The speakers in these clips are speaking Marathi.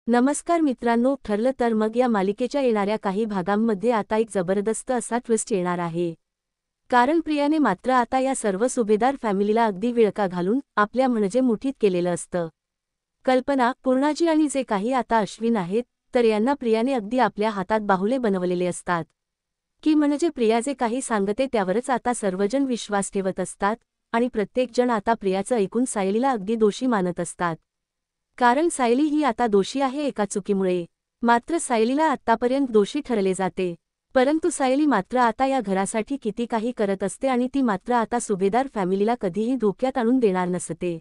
नमस्कार मित्रांनो, ठरलं तर मग या मालिकेच्या येणाऱ्या काही भागांमध्ये आता एक जबरदस्त असा ट्विस्ट येणार आहे. कारण प्रियाने मात्र आता या सर्व सुभेदार फॅमिलीला अगदी विळखा घालून आपल्या म्हणजे मुठीत केलेलं असतं. कल्पना, पूर्णाजी आणि जे काही आता अश्विन आहेत, तर यांना प्रियाने अगदी आपल्या हातात बाहुले बनवलेले असतात. की म्हणजे प्रिया जे काही सांगते त्यावरच आता सर्वजण विश्वास ठेवत असतात आणि प्रत्येकजण आता प्रियाचं ऐकून सायलीला अगदी दोषी मानत असतात. कारण सायली ही आता दोषी आहे एका चुकीमुळे. मात्र सायलीला आत्तापर्यंत दोषी ठरले जाते. परंतु सायली मात्र आता या घरासाठी किती काही करत असते आणि ती मात्र आता सुभेदार फॅमिलीला कधीही धोक्यात आणून देणार नसते.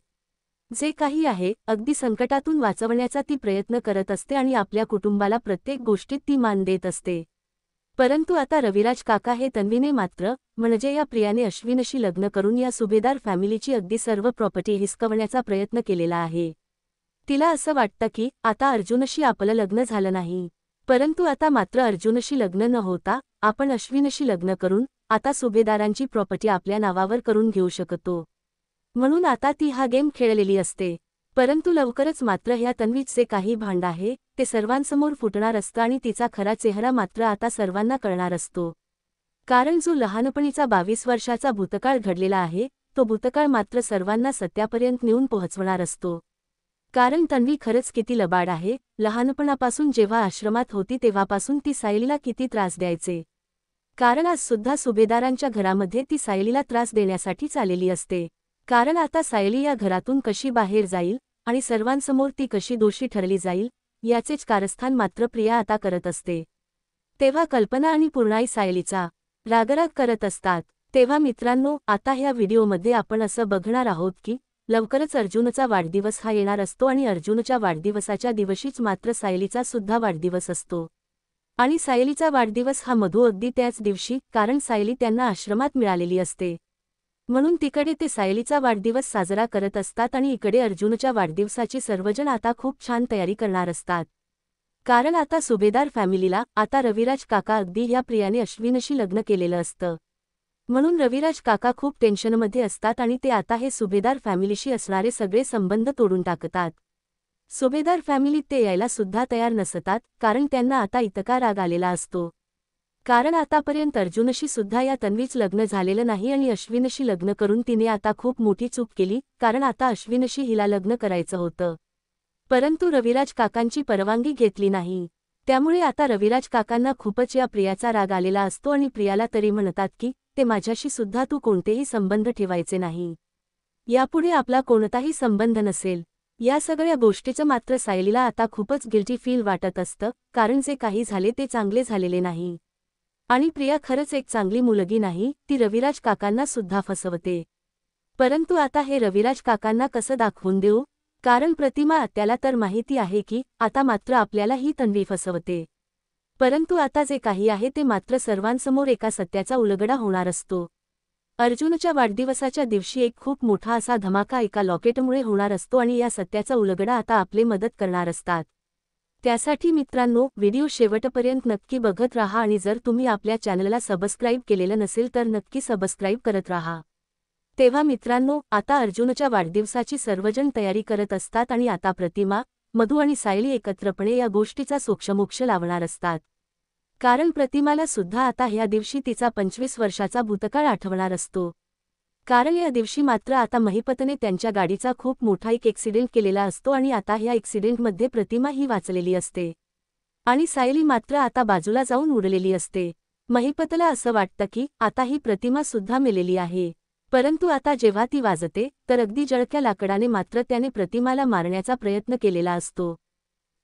जे काही आहे अगदी संकटातून वाचवण्याचा ती प्रयत्न करत असते आणि आपल्या कुटुंबाला प्रत्येक गोष्टीत ती मान देत असते. परंतु आता रविराज काका हे तन्वीने मात्र म्हणजे या प्रियाने अश्विनशी लग्न करून या सुभेदार फॅमिलीची अगदी सर्व प्रॉपर्टी हिसकवण्याचा प्रयत्न केलेला आहे. तिला असं वाटतं की आता अर्जुनशी आपलं लग्न झालं नाही, परंतु आता मात्र अर्जुनशी लग्न न होता आपण अश्विनशी लग्न करून आता सुभेदारांची प्रॉपर्टी आपल्या नावावर करून घेऊ शकतो. म्हणून आता ती हा गेम खेळलेली असते. परंतु लवकरच मात्र ह्या तन्वीचे काही भांड आहे ते सर्वांसमोर फुटणार असतं आणि तिचा खरा चेहरा मात्र आता सर्वांना कळणार असतो. कारण जो लहानपणीचा 22 वर्षाचा भूतकाळ घडलेला आहे तो भूतकाळ मात्र सर्वांना सत्यापर्यंत नेऊन पोहोचवणार असतो. कारण तन्वी खरंच किती लबाड आहे. लहानपणापासून जेव्हा आश्रमात होती तेव्हापासून ती सायलीला किती त्रास द्यायचे. कारण आज सुद्धा सुभेदारांच्या घरामध्ये ती सायलीला त्रास देण्यासाठीच आलेली असते. कारण आता सायली या घरातून कशी बाहेर जाईल आणि सर्वांसमोर ती कशी दोषी ठरली जाईल याचेच कारस्थान मात्र प्रिया आता करत असते. तेव्हा कल्पना आणि पूर्णाई सायलीचा रागराग करत असतात. तेव्हा मित्रांनो, आता ह्या व्हिडिओमध्ये आपण असं बघणार आहोत की लवकरच अर्जुनचा वाढदिवस हा येणार असतो आणि अर्जुनच्या वाढदिवसाच्या दिवशीच मात्र सायलीचा सुद्धा वाढदिवस असतो. आणि सायलीचा वाढदिवस हा मधू अगदी त्याच दिवशी, कारण सायली त्यांना आश्रमात मिळालेली असते. म्हणून तिकडे ते सायलीचा वाढदिवस साजरा करत असतात आणि इकडे अर्जुनच्या वाढदिवसाची सर्वजण आता खूप छान तयारी करणार असतात. कारण आता सुभेदार फॅमिलीला आता रविराज काका अगदी ह्या प्रियाने अश्विनशी लग्न केलेलं असतं. म्हणून रविराज काका खूप टेन्शनमध्ये असतात आणि ते आता हे सुभेदार फॅमिलीशी असणारे सगळे संबंध तोडून टाकतात. सुभेदार फॅमिलीत ते यायला सुद्धा तयार नसतात, कारण त्यांना आता इतका राग आलेला असतो. कारण आतापर्यंत अर्जुनशी सुद्धा या तन्वीच लग्न झालेलं नाही आणि अश्विनशी लग्न करून तिने आता खूप मोठी चूक केली. कारण आता अश्विनशी हिला लग्न करायचं होतं, परंतु रविराज काकांची परवानगी घेतली नाही. त्यामुळे आता रविराज काकांना खूपच या प्रियाचा राग आलेला असतो आणि प्रियाला तरी म्हणतात की ते माझ्याशी सुद्धा तू कोणतेही संबंध ठेवायचे नाही. यापुढे आपला कोणताही संबंध नसेल. या सगळ्या गोष्टीचं मात्र सायलीला आता खूपच गिल्टी फील वाटत असतं, कारण जे काही झाले ते चांगले झालेले नाही. आणि प्रिया खरंच एक चांगली मुलगी नाही, ती रविराज काकांना सुद्धा फसवते. परंतु आता हे रविराज काकांना कसं दाखवून देऊ? कारण प्रतिमा आत्याला तर माहिती आहे की आता मात्र आपल्याला ही तन्वी फसवते. परंतु आता जे काही आहे ते मात्र सर्वांसमोर एका सत्याचा उलगडा होणार असतो. अर्जुनच्या वाढदिवसाच्या दिवशी एक खूप मोठा असा धमाका एका लॉकेटमुळे होणार असतो आणि या सत्याचा उलगडा आता आपले मदत करणार असतात. त्यासाठी मित्रांनो, व्हिडिओ शेवटपर्यंत नक्की बघत राहा आणि जर तुम्ही आपल्या चॅनलला सबस्क्राईब केलेलं नसेल तर नक्की सबस्क्राईब करत राहा. तेव्हा मित्रांनो, आता अर्जुनच्या वाढदिवसाची सर्वजण तयारी करत असतात आणि आता प्रतिमा, मधू आणि सायली एकत्रपणे या गोष्टीचा सोक्षमोक्ष लावणार असतात. कारण प्रतिमाला सुद्धा आता ह्या दिवशी तिचा 25 वर्षाचा भूतकाळ आठवणार असतो. कारण या दिवशी मात्र आता महिपतने त्यांच्या गाडीचा खूप मोठा एक ॲक्सिडेंट केलेला असतो आणि आता ह्या ॲक्सिडेंटमध्ये प्रतिमा ही वाचलेली असते. आणि सायली मात्र आता बाजूला जाऊन उडलेली असते. महिपतला असं वाटतं की आता ही प्रतिमा सुद्धा मेलेली आहे. परंतु आता जेव्हा ती वाजते तर अगदी जळक्या लाकडाने मात्र त्याने प्रतिमाला मारण्याचा प्रयत्न केलेला असतो.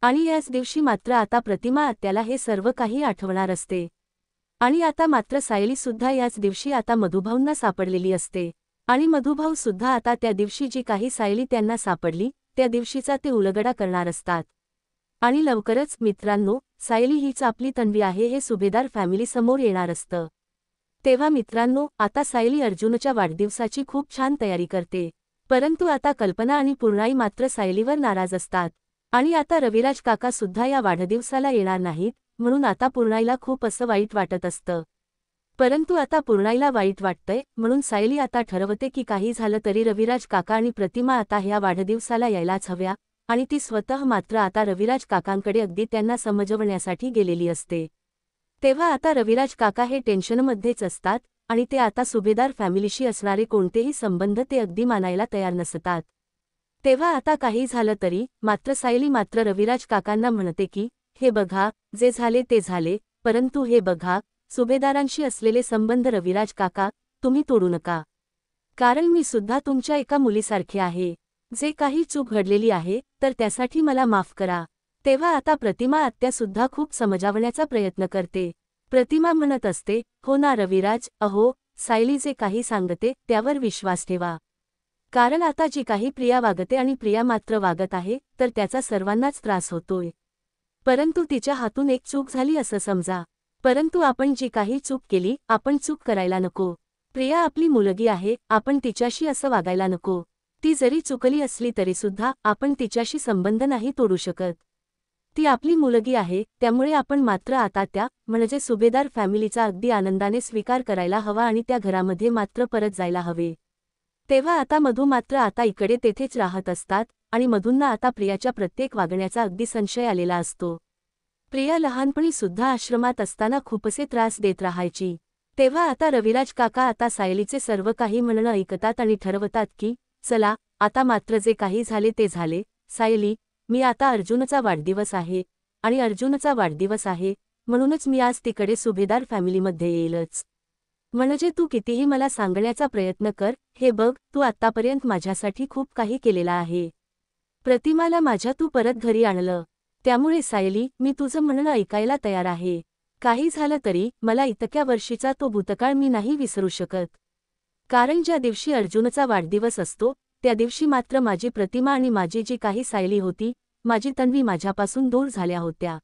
आणि याच दिवशी मात्र आता प्रतिमा आत्याला हे सर्व काही आठवणार असते. आणि आता मात्र सायली सुद्धा याच दिवशी आता मधुभाऊंना सापडलेली असते. आणि मधुभाऊ सुद्धा आता त्या दिवशी जी काही सायली त्यांना सापडली त्या दिवशीचा ते उलगडा करणार असतात. आणि लवकरच मित्रांनो, सायली हीच आपली तन्वी आहे हे सुभेदार फॅमिली समोर येणार असतं. तेव्हा मित्रांनो, आता सायली अर्जुनच्या वाढदिवसाची खूप छान तयारी करते. परंतु आता कल्पना आणि पूर्णाई मात्र सायलीवर नाराज असतात. आणि आता रविराज काका सुद्धा या वाढदिवसाला येणार नाहीत, म्हणून आता पूर्णाईला खूप असं वाईट वाटत असतं. परंतु आता पूर्णाईला वाईट वाटतंय म्हणून सायली आता ठरवते की काही झालं तरी रविराज काका आणि प्रतिमा आता ह्या वाढदिवसाला यायलाच हव्या. आणि ती स्वतः मात्र आता रविराज काकांकडे अगदी त्यांना समजवण्यासाठी गेलेली असते. तेव्हा आता रविराज काका हे टेन्शनमध्येच असतात आणि ते आता सुभेदार फॅमिलीशी असणारे कोणतेही संबंध ते अगदी मानायला तयार नसतात. तेव्हा आता काही झालं तरी मात्र सायली मात्र रविराज काकांना म्हणते की हे बघा, जे झाले ते झाले, परंतु हे बघा, सुभेदारांशी असलेले संबंध रविराज काका तुम्ही तोडू नका. कारण मी सुद्धा तुमच्या एका मुलीसारखे आहे. जे काही चूक घडलेली आहे तर त्यासाठी मला माफ करा. तेव्हा आता प्रतिमा आत्या सुद्धा खूप समजावण्याचा प्रयत्न करते. प्रतिमा म्हणत असते, हो ना रविराज, अहो सायली जे काही सांगते त्यावर विश्वास ठेवा. कारण आता जी काही प्रिया वागते आणि प्रिया मात्र वागत आहे तर त्याचा सर्वांनाच त्रास होतोय. परंतु तिच्या हातून एक चूक झाली असं समजा. परंतु आपण जी काही चूक केली आपण चूक करायला नको. प्रिया आपली मुलगी आहे, आपण तिच्याशी असं वागायला नको. ती जरी चुकली असली तरीसुद्धा आपण तिच्याशी संबंध नाही तोडू शकत. ती आपली मुलगी आहे, त्यामुळे आपण मात्र आता त्या म्हणजे सुभेदार फॅमिलीचा अगदी आनंदाने स्वीकार करायला हवा आणि त्या घरामध्ये मात्र परत जायला हवे. तेव्हा आता मधू मात्र आता इकडे तेथेच राहत असतात आणि मधूंना आता प्रियाच्या प्रत्येक वागण्याचा अगदी संशय आलेला असतो. प्रिया लहानपणी सुद्धा आश्रमात असताना खूपसे त्रास देत राहायची. तेव्हा आता रविराज काका आता सायलीचे सर्व काही म्हणणं ऐकतात आणि ठरवतात की चला आता मात्र जे काही झाले ते झाले. सायली, मी आता अर्जुनचा वाढदिवस आहे आणि अर्जुनचा वाढदिवस आहे म्हणूनच मी आज तिकडे सुभेदार फॅमिलीमध्ये येईलच. म्हणजे तू कितीही मला सांगण्याचा प्रयत्न कर, हे बघ तू आत्तापर्यंत माझ्यासाठी खूप काही केलेला आहे. प्रतिमाला माझ्या तू परत घरी आणलं, त्यामुळे सायली मी तुझं म्हणणं ऐकायला तयार आहे. काही झालं तरी मला इतक्या वर्षीचा तो भूतकाळ मी नाही विसरू शकत. कारण ज्या दिवशी अर्जुनचा वाढदिवस असतो त्या दिवशी मात्र माझी प्रतिमा आणि माझी जी काही सायली होती, माझी तन्वी माझ्यापासून दूर झाल्या होत्या.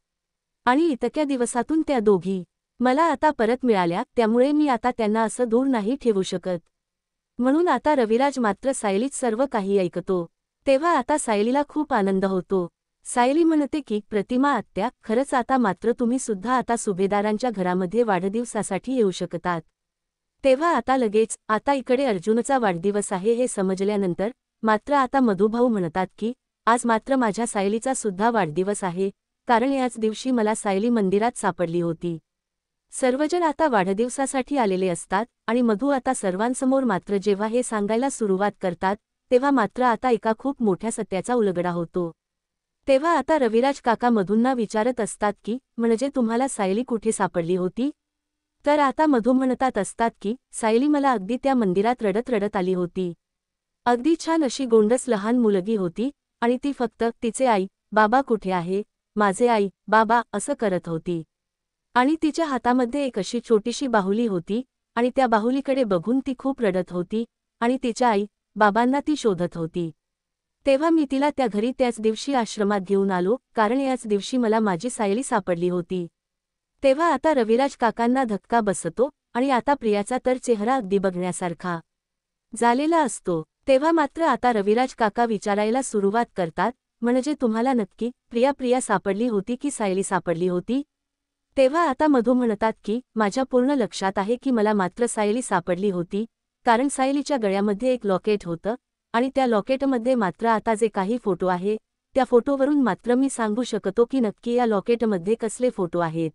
आणि इतक्या दिवसातून त्या दोघी मला आता परत मिळाल्या, त्यामुळे मी आता त्यांना असं दूर नाही ठेवू शकत. म्हणून आता रविराज मात्र सायलीच सर्व काही ऐकतो. तेव्हा आता सायलीला खूप आनंद होतो. सायली म्हणते की प्रतिमा आत्या, खरंच आता मात्र तुम्ही सुद्धा आता सुभेदारांच्या घरामध्ये वाढदिवसासाठी येऊ शकतात. तेव्हा आता लगेच आता इकडे अर्जुनचा वाढदिवस आहे हे समजल्यानंतर मात्र आता मधुभाऊ म्हणतात की आज मात्र माझ्या सायलीचा सुद्धा वाढदिवस आहे, कारण याच दिवशी मला सायली मंदिरात सापडली होती. सर्वजण आता वाढदिवसासाठी आलेले असतात आणि मधू आता सर्वांसमोर मात्र जेव्हा हे सांगायला सुरुवात करतात तेव्हा मात्र आता एका खूप मोठ्या सत्याचा उलगडा होतो. तेव्हा आता रविराज काका मधूंना विचारत असतात की म्हणजे तुम्हाला सायली कुठे सापडली होती. तर आता मधू म्हणतात असतात की सायली मला अगदी त्या मंदिरात रडत रडत आली होती. अगदी छान अशी गोंडस लहान मुलगी होती आणि ती फक्त तिचे आई बाबा कुठे आहे, माझे आई बाबा असं करत होती. आणि तिच्या हातामध्ये एक अशी छोटीशी बाहुली होती आणि त्या बाहुलीकडे बघून ती खूप रडत होती आणि तिच्या आई बाबांना ती शोधत होती. तेव्हा मी तिला त्या घरी त्याच दिवशी आश्रमात घेऊन आलो, कारण याच दिवशी मला माझी सायली सापडली होती. तेव्हा आता रविराज काकांना धक्का बसतो आणि आता प्रियाचा तर चेहरा अगदी बघण्यासारखा झालेला असतो. तेव्हा मात्र आता रविराज काका विचारायला सुरुवात करतात, म्हणजे तुम्हाला नक्की प्रिया सापडली होती की सायली सापडली होती. तेव्हा आता मधू म्हणतात की माझ्या पूर्ण लक्षात आहे की मला मात्र सायली सापडली होती, कारण सायलीच्या गळ्यामध्ये एक लॉकेट होतं आणि त्या लॉकेटमध्ये मात्र आता जे काही फोटो आहे त्या फोटोवरून मात्र मी सांगू शकतो की नक्की या लॉकेटमध्ये कसले फोटो आहेत.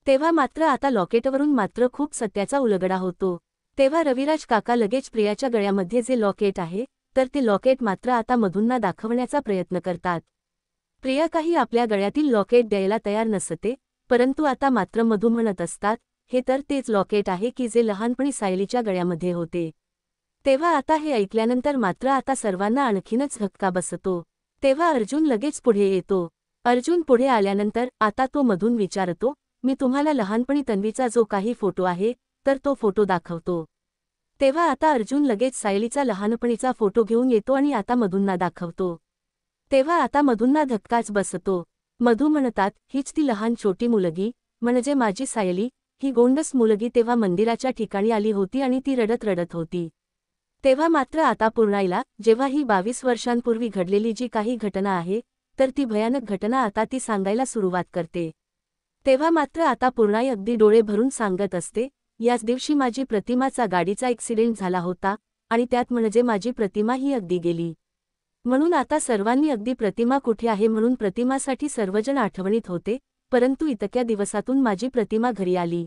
तेव्हा मात्र आता लॉकेटवरून मात्र खूप सत्याचा उलगडा होतो. तेव्हा रविराज काका लगेच प्रियाच्या गळ्यामध्ये जे लॉकेट आहे तर ते लॉकेट मात्र आता मधूंना दाखवण्याचा प्रयत्न करतात. प्रिया काही आपल्या गळ्यातील लॉकेट द्यायला तयार नसते, परंतु आता मात्र मधू म्हणत असतात हे तर तेच लॉकेट आहे की जे लहानपणी सायलीच्या गळ्यामध्ये होते. तेव्हा आता हे ऐकल्यानंतर मात्र आता सर्वांना आणखीनच धक्का बसतो. तेव्हा अर्जुन लगेच पुढे येतो. अर्जुन पुढे आल्यानंतर आता तो मधून विचारतो, मी तुम्हाला लहानपणी तन्वीचा जो काही फोटो आहे तर तो फोटो दाखवतो. तेव्हा आता अर्जुन लगेच सायलीचा लहानपणीचा फोटो घेऊन येतो आणि आता मधूंना दाखवतो. तेव्हा आता मधूंना धक्काच बसतो. मधू म्हणतात हीच ती लहान छोटी मुलगी म्हणजे माझी सायली, ही गोंडस मुलगी तेव्हा मंदिराच्या ठिकाणी आली होती आणि ती रडत रडत होती. तेव्हा मात्र आता पूर्णाईला जेव्हा ही 22 वर्षांपूर्वी घडलेली जी काही घटना आहे तर ती भयानक घटना आता ती सांगायला सुरुवात करते. तेव्हा मात्र आता पूर्णाई अगदी डोळे भरून सांगत असते, याच दिवशी माझी प्रतिमाचा गाडीचा ॲक्सिडेंट झाला होता आणि त्यात म्हणजे माझी प्रतिमा ही अगदी गेली. म्हणून आता सर्वांनी अगदी प्रतिमा कुठे आहे म्हणून प्रतिमासाठी सर्वजण आठवणीत होते, परंतु इतक्या दिवसातून माझी प्रतिमा घरी आली.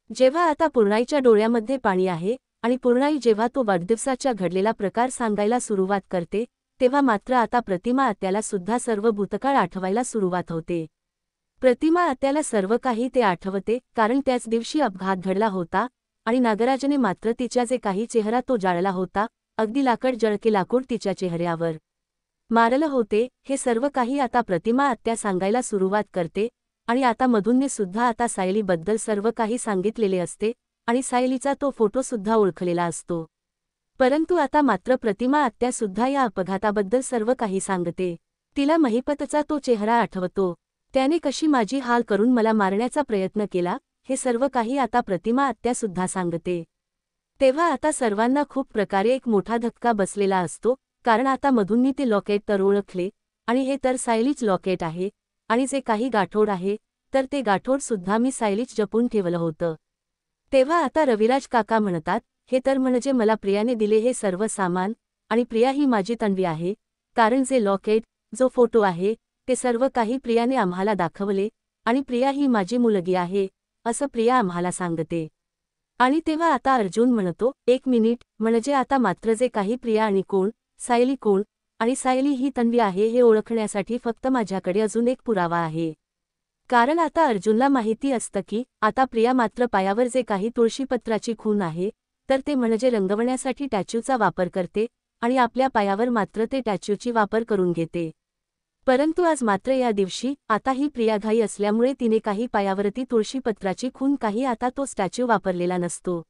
जेव्हा आता पूर्णाईच्या डोळ्यामध्ये पाणी आहे आणि पूर्णाई जेव्हा तो वाढदिवसाच्या घडलेला प्रकार सांगायला सुरुवात करते, तेव्हा मात्र आता प्रतिमा आत्याला सुद्धा सर्व भूतकाळ आठवायला सुरुवात होते. प्रतिमा आत्याला सर्व काही ते आठवते, कारण त्याच दिवशी अपघात घडला होता आणि नागराजने मात्र तिच्या जे काही चेहरा तो जाळला होता, अगदी लाकड जळके लाकूड तिच्या चेहऱ्यावर मारलं होते, हे सर्व काही आता प्रतिमा आत्या सांगायला सुरुवात करते. आणि आता मधूनने सुद्धा आता सायलीबद्दल सर्व काही सांगितलेले असते आणि सायलीचा तो फोटो सुद्धा ओळखलेला असतो. परंतु आता मात्र प्रतिमा आत्या सुद्धा या अपघाताबद्दल सर्व काही सांगते. तिला महिपतचा तो चेहरा आठवतो, त्याने कशी माझी हाल करून मला मारण्याचा प्रयत्न केला, हे सर्व काही आता प्रतिमा आत्या सुद्धा सांगते. तेव्हा आता सर्वांना खूप प्रकारे एक मोठा धक्का बसलेला असतो, कारण आता मधूननी ते लॉकेट तर ओळखले आणि हे तर सायलीच लॉकेट आहे आणि जे काही गाठोड आहे तर ते गाठोड सुद्धा मी सायलीच जपून ठेवलं होतं. तेव्हा आता रविराज काका म्हणतात, हे तर म्हणजे मला प्रियाने दिले हे सर्व सामान आणि प्रिया ही माझी तन्वी आहे, कारण जे लॉकेट, जो फोटो आहे ते सर्व काही प्रियाने आम्हाला दाखवले आणि प्रिया ही माझी मुलगी आहे असं प्रिया आम्हाला सांगते. आणि तेव्हा आता अर्जुन म्हणतो, एक मिनिट, म्हणजे आता मात्र जे काही प्रिया आणि कोण, सायली कोण आणि सायली ही तन्वी आहे हे ओळखण्यासाठी फक्त माझ्याकडे अजून एक पुरावा आहे. कारण आता अर्जुनला माहिती असतं की आता प्रिया मात्र पायावर जे काही तुळशीपत्राची खून आहे तर ते म्हणजे रंगवण्यासाठी टॅच्यूचा वापर करते आणि आपल्या पायावर मात्र ते टॅच्यूची वापर करून घेते. परंतु आज मात्र या दिवशी आता ही प्रिया घाई असल्यामुळे तिने काही पायावरती तुळशीपत्राची खून काही आता तो स्टॅच्यू वापरलेला नसतो.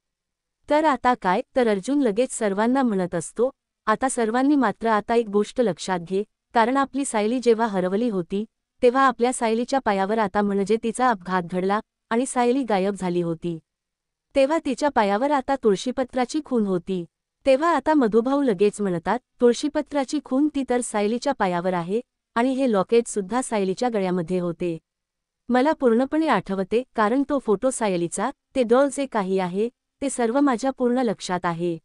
तर आता काय, तर अर्जुन लगेच सर्वांना म्हणत असतो, आता सर्वांनी मात्र आता एक गोष्ट लक्षात घे, कारण आपली सायली जेव्हा हरवली होती तेव्हा आपल्या सायलीच्या पायावर आता म्हणजे तिचा अपघात घडला आणि सायली गायब झाली होती. तेव्हा तिच्या पायावर आता तुळशीपत्राची खून होती. तेव्हा आता मधुभाऊ लगेच म्हणतात, तुळशीपत्राची खून ती तर सायलीच्या पायावर आहे आणि हे लॉकेट सुद्धा सायलीच्या गळ्यामध्ये होते. मला पूर्णपणे आठवते, कारण तो फोटो सायलीचा, ते डॉल जे काही आहे ते सर्व माझ्या पूर्ण लक्षात आहे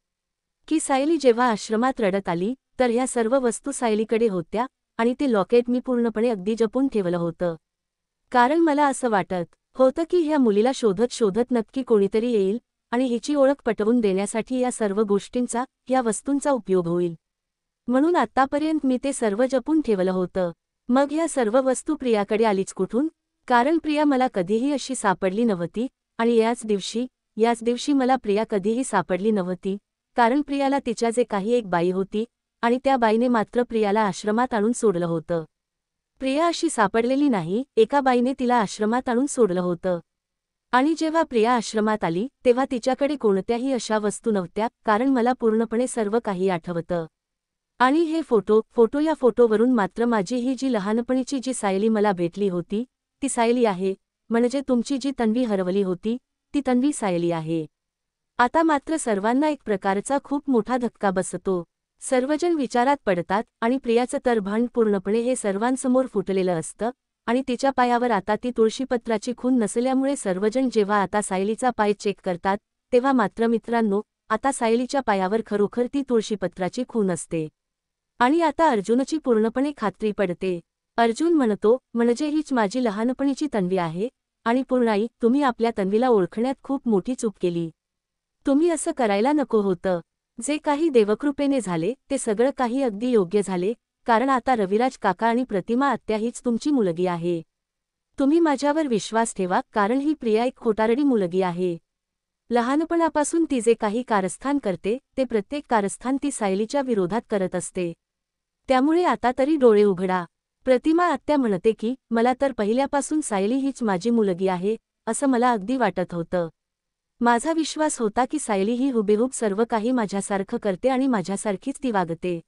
की सायली जेव्हा आश्रमात रडत आली तर ह्या सर्व वस्तू सायलीकडे होत्या आणि ते लॉकेट मी पूर्णपणे अगदी जपून ठेवलं होतं. कारण मला असं वाटत होतं की ह्या मुलीला शोधत शोधत नक्की कोणीतरी येईल आणि हिची ओळख पटवून देण्यासाठी या सर्व गोष्टींचा, या वस्तूंचा उपयोग होईल. म्हणून आत्तापर्यंत मी ते सर्व जपून ठेवलं होतं. मग ह्या सर्व वस्तू प्रियाकडे आलीच कुठून, कारण प्रिया मला कधीही अशी सापडली नव्हती आणि याच दिवशी मला प्रिया कधीही सापडली नव्हती, कारण प्रियाला तिच्या जे काही एक बाई होती आणि त्या बाईने मात्र प्रियाला आश्रमात आणून सोडलं होतं. प्रिया अशी सापडलेली नाही, एका बाईने तिला आश्रमात आणून सोडलं होतं. आणि जेव्हा प्रिया आश्रमात आली तेव्हा तिच्याकडे कोणत्याही अशा वस्तू नव्हत्या, कारण मला पूर्णपणे सर्व काही आठवतं. आणि हे फोटो या फोटोवरून मात्र माझी ही जी लहानपणीची जी सायली मला भेटली होती ती सायली आहे, म्हणजे तुमची जी तन्वी हरवली होती ती तन्वी सायली आहे. आता मात्र सर्वांना एक प्रकारचा खूप मोठा धक्का बसतो. सर्वजण विचारात पडतात आणि प्रियाचं तर भान पूर्णपणे हे सर्वांसमोर फुटलेलं असतं आणि तिच्या पायावर आता ती तुळशीपत्राची खून नसल्यामुळे सर्वजण जेव्हा आता सायलीचा पाय चेक करतात तेव्हा मात्र मित्रांनो, आता सायलीच्या पायावर खरोखर ती तुळशीपत्राची खून असते. आणि आता अर्जुनची पूर्णपणे खात्री पडते. अर्जुन म्हणतो, म्हणजे हीच माझी लहानपणीची तन्वी आहे आणि पूर्णाई, तुम्ही आपल्या तन्वीला ओळखण्यात खूप मोठी चूक केली. तुम्ही असं करायला नको होतं. जे काही देवकृपेने झाले ते सगळं काही अगदी योग्य झाले, कारण आता रविराज काका आणि प्रतिमा आत्या हीच तुमची मुलगी आहे. तुम्ही माझ्यावर विश्वास ठेवा, कारण ही प्रिया एक खोटारडी मुलगी आहे. लहानपणापासून ती जे काही कारस्थान करते ते प्रत्येक कारस्थान ती सायलीच्या विरोधात करत असते. त्यामुळे आता तरी डोळे उघडा. प्रतिमा आत्या म्हणते की मला तर पहिल्यापासून सायली हीच माझी मुलगी आहे असं मला अगदी वाटत होतं. माझा विश्वास होता की सायली ही हुबेहूब सर्व काही माझ्यासारखं करते आणि माझ्यासारखीच ती वागते.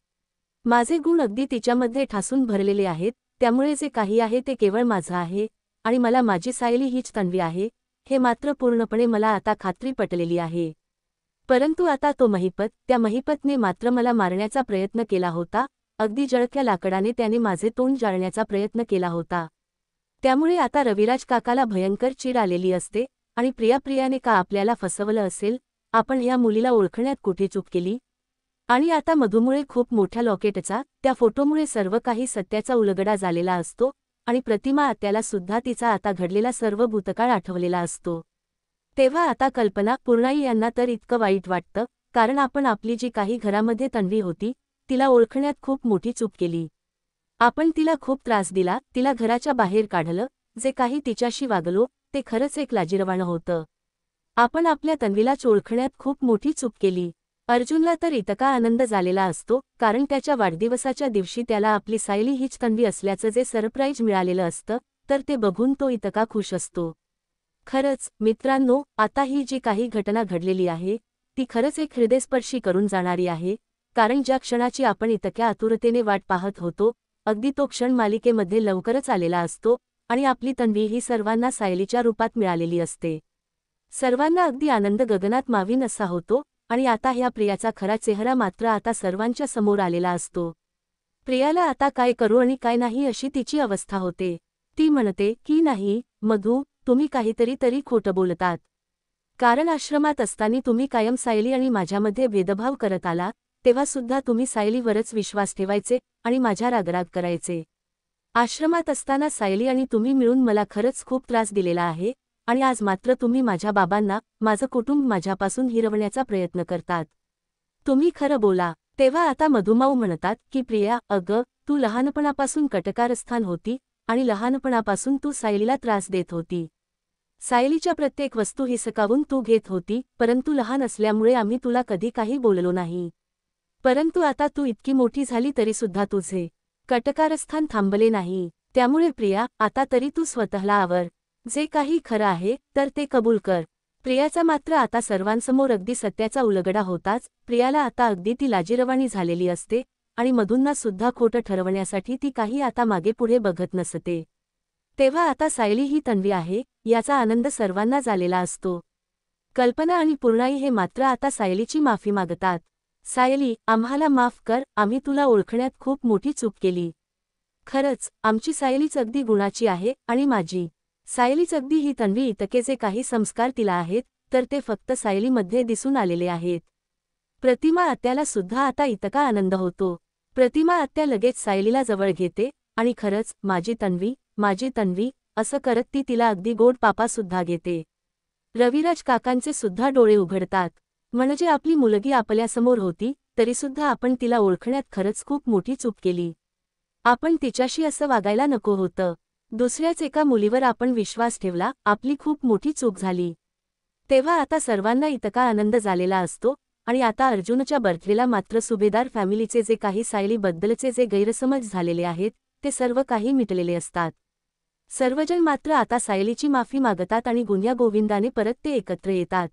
माझे गुण अगदी तिच्यामध्ये ठासून भरलेले आहेत, त्यामुळे जे काही आहे ते केवळ माझं आहे आणि मला माझी सायली हीच तन्वी आहे हे मात्र पूर्णपणे मला आता खात्री पटलेली आहे. परंतु आता तो महिपत, त्या महिपतने मात्र मला मारण्याचा प्रयत्न केला होता. अगदी जळक्या लाकडाने त्याने माझे तोंड जाळण्याचा प्रयत्न केला होता. त्यामुळे आता रविराज काकाला भयंकर चीड आलेली असते आणि प्रियाने का आपल्याला फसवलं असेल, आपण या मुलीला ओळखण्यात कुठे चूक केली. आणि आता मधूमुळे खूप मोठ्या लॉकेटचा, त्या फोटोमुळे सर्व काही सत्याचा उलगडा झालेला असतो आणि प्रतिमा आत्याला सुद्धा तिचा आता घडलेला सर्व भूतकाळ आठवलेला असतो. तेव्हा आता कल्पना, पूर्णाई यांना तर इतकं वाईट वाटतं, कारण आपण आपली जी काही घरामध्ये तन्वी होती, तिला ओळखण्यात खूप मोठी चूक केली. आपण तिला खूप त्रास दिला, तिला घराच्या बाहेर काढलं, जे काही तिच्याशी वागलो, ते खरंच एक लाजिरवाणं होतं. आपण आपल्या तन्वीलाच ओळखण्यात खूप मोठी चूक केली. अर्जुनला तर इतका आनंद झालेला असतो, कारण त्याच्या वाढदिवसाच्या दिवशी त्याला आपली सायली हीच तन्वी असल्याचं जे सरप्राईज मिळालेलं असतं, तर ते बघून तो इतका खुश असतो. खरंच मित्रांनो, आता ही जी काही घटना घडलेली आहे, ती खरंच एक हृदयस्पर्शी करून जाणारी आहे, कारण ज्या क्षणाची आपण इतक्या आतुरतेने वाट पाहत होतो, अगदी तो क्षण मालिकेमध्ये लवकरच आलेला असतो आणि आपली तन्वी ही सर्वांना सायलीच्या रूपात मिळालेली असते. सर्वांना अगदी आनंद गगनात मावेन असा होतो आणि आता ह्या प्रियाचा खरा चेहरा मात्र आता सर्वांच्या समोर आलेला असतो. प्रियाला आता काय करू आणि काय नाही अशी तिची अवस्था होते. ती म्हणते की नाही मधू, तुम्ही काहीतरी तरी खोटं बोलतात. कारण आश्रमात असताना तुम्ही कायम सायली आणि माझ्यामध्ये भेदभाव करत आला, तेव्हा सुद्धा तुम्ही सायलीवरच विश्वास ठेवायचे आणि माझ्या रागराग करायचे. आश्रमात असताना सायली आणि तुम्ही मिळून मला खरंच खूप त्रास दिलेला आहे आणि आज मात्र तुम्ही माझ्या बाबांना, माझं कुटुंब माझ्यापासून हिरवण्याचा प्रयत्न करतात. तुम्ही खरं बोला. तेव्हा आता मधुमाऊ म्हणतात की प्रिया, अगं, तू लहानपणापासून कटकारस्थान होती आणि लहानपणापासून तू सायलीला त्रास देत होती. सायलीच्या प्रत्येक वस्तू हिसकावून तू घेत होती, परंतु लहान असल्यामुळे आम्ही तुला कधी काही बोललो नाही. परंतु आता तू इतकी मोठी झाली तरीसुद्धा तुझे कटकारस्थान थांबले नाही. त्यामुळे प्रिया, आता तरी तू स्वतःला आवर. जे काही खरं आहे तर ते कबूल कर. प्रियाचा मात्र आता सर्वांसमोर अगदी सत्याचा उलगडा होताच प्रियाला आता अगदी ती लाजिरवाणी झालेली असते आणि मधूंना सुद्धा खोटं ठरवण्यासाठी ती काही आता मागे पुढे बघत नसते. तेव्हा आता सायली ही तन्वी आहे, याचा आनंद सर्वांना झालेला असतो. कल्पना आणि पूर्णाई हे मात्र आता सायलीची माफी मागतात. सायली, आम्हाला माफ कर, आम्ही तुला ओळखण्यात खूप मोठी चूक केली. खरंच, आमची सायलीच अगदी गुणाची आहे आणि माझी सायलीच अगदी ही तन्वी इतके जे काही संस्कार तिला आहेत, तर ते फक्त सायलीमध्ये दिसून आलेले आहेत. प्रतिमा आत्याला सुद्धा आता इतका आनंद होतो. प्रतिमा आत्या लगेच सायलीला जवळ घेते आणि खरंच, माझी तन्वी, असं करत ती तिला अगदी गोड पापा सुद्धा घेते. रविराज काकांचे सुद्धा डोळे उघडतात. म्हणजे आपली मुलगी आपल्यासमोर होती, तरीसुद्धा आपण तिला ओळखण्यात खरंच खूप मोठी चूक केली. आपण तिच्याशी असं वागायला नको होतं. दुसऱ्याच एका मुलीवर आपण विश्वास ठेवला, आपली खूप मोठी चूक झाली. तेव्हा आता सर्वांना इतका आनंद झालेला असतो आणि आता अर्जुनच्या बर्थडेला मात्र सुभेदार फॅमिलीचे जे काही सायलीबद्दलचे जे गैरसमज झालेले आहेत, ते सर्व काही मिटलेले असतात. सर्वजण मात्र आता सायलीची माफी मागतात आणि गुण्यागोविंदाने परत ते एकत्र येतात.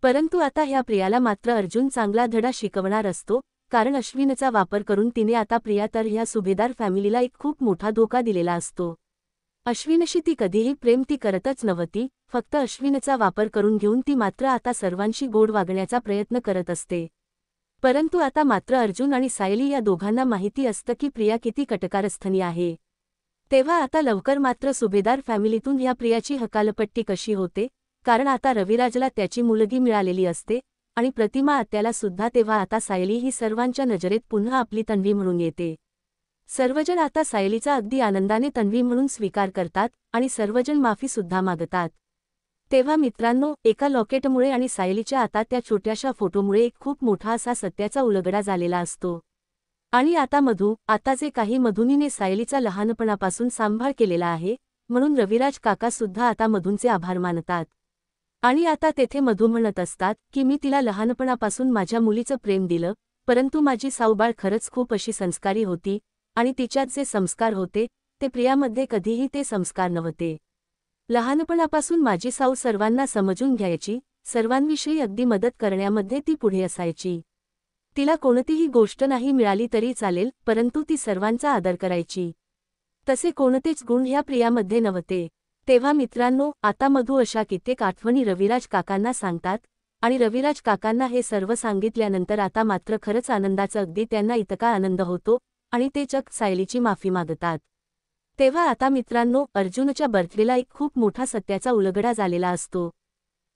परंतु आता ह्या प्रियाला मात्र अर्जुन चांगला धडा शिकवणार असतो, कारण अश्विनचा वापर करून तिने आता प्रिया तर ह्या सुभेदार फॅमिलीला एक खूप मोठा धोका दिलेला असतो. अश्विनशी ती कधीही प्रेम ती करतच नव्हती, फक्त अश्विनचा वापर करून घेऊन ती मात्र आता सर्वांशी गोड वागण्याचा प्रयत्न करत असते. परंतु आता मात्र अर्जुन आणि सायली या दोघांना माहिती असतं की प्रिया किती कटकारस्थानी आहे. तेव्हा आता लवकर मात्र सुभेदार फॅमिलीतून ह्या प्रियाची हकालपट्टी कशी होते, कारण आता रविराजला त्याची मुलगी मिळालेली असते आणि प्रतिमा आत्याला सुद्धा तेव्हा आता सायली ही सर्वांच्या नजरेत पुन्हा आपली तन्वी म्हणून येते. सर्वजण आता सायलीचा अगदी आनंदाने तन्वी म्हणून स्वीकार करतात आणि सर्वजण माफी सुद्धा मागतात. तेव्हा मित्रांनो, एका लॉकेटमुळे आणि सायलीच्या आता त्या छोट्याशा फोटोमुळे एक खूप मोठा असा सत्याचा उलगडा झालेला असतो. आणि आता आता जे काही मधुनीने सायलीचा लहानपणापासून सांभाळ केलेला आहे, म्हणून रविराज काका सुद्धा आता मधूंचे आभार मानतात. आणि आता तेथे मधू म्हणत असतात की मी तिला लहानपणापासून माझ्या मुलीचं प्रेम दिलं, परंतु माझी साऊबाळ खरंच खूप अशी संस्कारी होती आणि तिच्यात जे संस्कार होते, ते प्रियामध्ये कधीही ते संस्कार नव्हते. लहानपणापासून माझी साऊ सर्वांना समजून घ्यायची, सर्वांविषयी अगदी मदत करण्यामध्ये ती पुढे असायची. तिला कोणतीही गोष्ट नाही मिळाली तरी चालेल, परंतु ती सर्वांचा आदर करायची. तसे कोणतेच गुण ह्या प्रियामध्ये नव्हते. तेव्हा मित्रांनो, आता मधू अशा कित्येक आठवणी रविराज काकांना सांगतात आणि रविराज काकांना हे सर्व सांगितल्यानंतर आता मात्र खरंच आनंदाचा अगदी त्यांना इतका आनंद होतो आणि ते चक्क सायलीची माफी मागतात. तेव्हा आता मित्रांनो, अर्जुनच्या बर्थडेला एक खूप मोठा सत्याचा उलगडा झालेला असतो.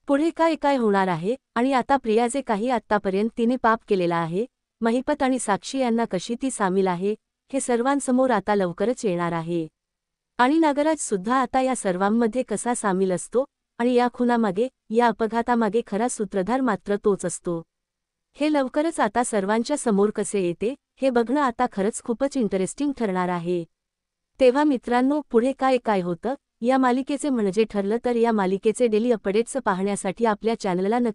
पुढे काय काय होणार आहे आणि आता प्रिया जे काही आत्तापर्यंत तिने पाप केलेला आहे, महिपत आणि साक्षी यांना कशी ती सामील आहे हे सर्वांसमोर आता लवकरच येणार आहे। आणि नागराज सुद्धा आता या सर्वांमध्ये कसा सामील असतो आणि या खुनामागे, या अपघातामागे खरा सूत्रधार मात्र तोच असतो। हे लवकरच आता सर्वांच्या समोर कसे येते हे बघणं आता खरंच खूपच इंटरेस्टिंग ठरणार आहे। तेव्हा मित्रांनो, पुढे काय काय होतं या मालिकेचे म्हणजे ठरलं तर या मालिकेचे डेली अपडेट्स पाहण्यासाठी आपल्या चॅनलला नक्की